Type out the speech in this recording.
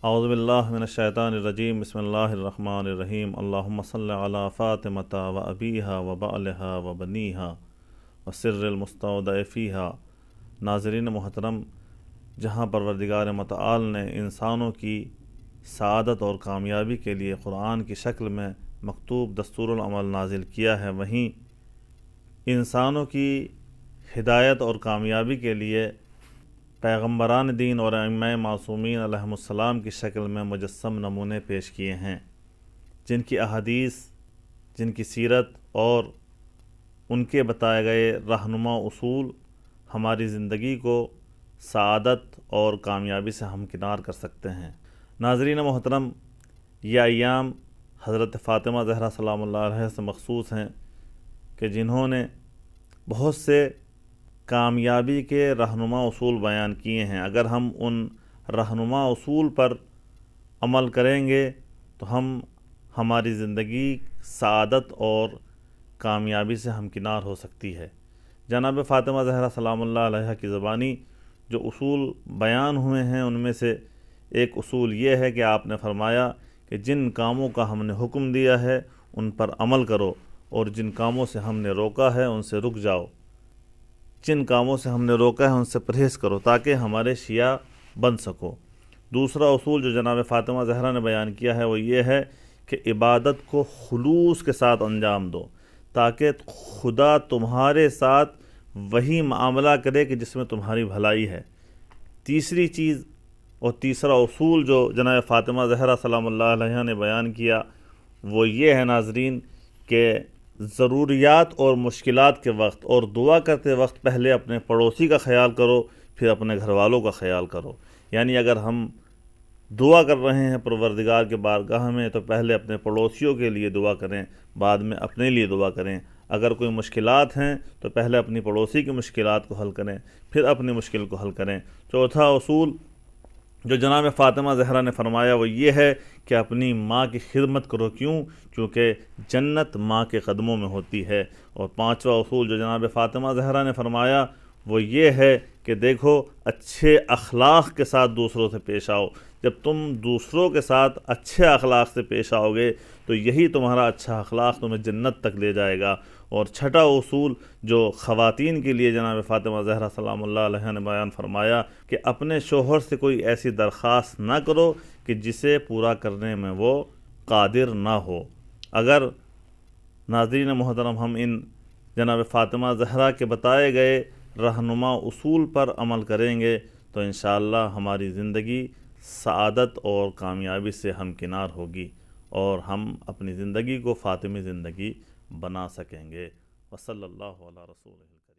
اعوذ باللہ من الشیطان الرجیم بسم اللہ الرحمن الرحیم اللہم صلی علی فاطمۃ و ابیہا و بعلہا و بنیہا و سر المستودع فیہا۔ ناظرین محترم، جہاں پروردگار متعال نے انسانوں کی سعادت اور کامیابی کے لیے قرآن کی شکل میں مکتوب دستور العمل نازل کیا ہے، وہیں انسانوں کی ہدایت اور کامیابی کے لیے پیغمبران دین اور ائمہ معصومین علیہم السلام کی شکل میں مجسم نمونے پیش کیے ہیں، جن کی احادیث، جن کی سیرت اور ان کے بتائے گئے رہنما اصول ہماری زندگی کو سعادت اور کامیابی سے ہمکنار کر سکتے ہیں۔ ناظرین محترم، یہ ایام حضرت فاطمہ زہرا سلام اللہ علیہ سے مخصوص ہیں کہ جنہوں نے بہت سے کامیابی کے رہنما اصول بیان کیے ہیں۔ اگر ہم ان رہنما اصول پر عمل کریں گے تو ہماری زندگی سعادت اور کامیابی سے ہمکنار ہو سکتی ہے۔ جناب فاطمہ زہرا سلام اللہ علیہ کی زبانی جو اصول بیان ہوئے ہیں، ان میں سے ایک اصول یہ ہے کہ آپ نے فرمایا کہ جن کاموں کا ہم نے حکم دیا ہے ان پر عمل کرو، اور جن کاموں سے ہم نے روکا ہے ان سے رک جاؤ۔ جن کاموں سے ہم نے روکا ہے ان سے پرہیز کرو تاکہ ہمارے شیعہ بن سکو۔ دوسرا اصول جو جناب فاطمہ زہرا نے بیان کیا ہے وہ یہ ہے کہ عبادت کو خلوص کے ساتھ انجام دو تاکہ خدا تمہارے ساتھ وہی معاملہ کرے کہ جس میں تمہاری بھلائی ہے۔ تیسری چیز اور تیسرا اصول جو جناب فاطمہ زہرا سلام اللہ علیہ نے بیان کیا وہ یہ ہے ناظرین کہ ضروریات اور مشکلات کے وقت اور دعا کرتے وقت پہلے اپنے پڑوسی کا خیال کرو، پھر اپنے گھر والوں کا خیال کرو۔ یعنی اگر ہم دعا کر رہے ہیں پروردگار کے بارگاہ میں تو پہلے اپنے پڑوسیوں کے لیے دعا کریں، بعد میں اپنے لیے دعا کریں۔ اگر کوئی مشکلات ہیں تو پہلے اپنی پڑوسی کی مشکلات کو حل کریں، پھر اپنی مشکل کو حل کریں۔ چوتھا اصول جو جناب فاطمہ زہرا نے فرمایا وہ یہ ہے کہ اپنی ماں کی خدمت کرو، کیونکہ جنت ماں کے قدموں میں ہوتی ہے۔ اور پانچواں اصول جو جناب فاطمہ زہرا نے فرمایا وہ یہ ہے کہ دیکھو، اچھے اخلاق کے ساتھ دوسروں سے پیش آؤ۔ جب تم دوسروں کے ساتھ اچھے اخلاق سے پیش آؤ گے تو یہی تمہارا اچھا اخلاق تمہیں جنت تک لے جائے گا۔ اور چھٹا اصول جو خواتین کے لیے جناب فاطمہ زہرا سلام اللہ علیہ نے بیان فرمایا کہ اپنے شوہر سے کوئی ایسی درخواست نہ کرو کہ جسے پورا کرنے میں وہ قادر نہ ہو۔ اگر ناظرین محترم ہم ان جناب فاطمہ زہرا کے بتائے گئے رہنما اصول پر عمل کریں گے تو انشاءاللہ ہماری زندگی سعادت اور کامیابی سے ہمکنار ہوگی اور ہم اپنی زندگی کو فاطمی زندگی بنا سکیں گے۔ وصلی اللہ علی رسول اللہ۔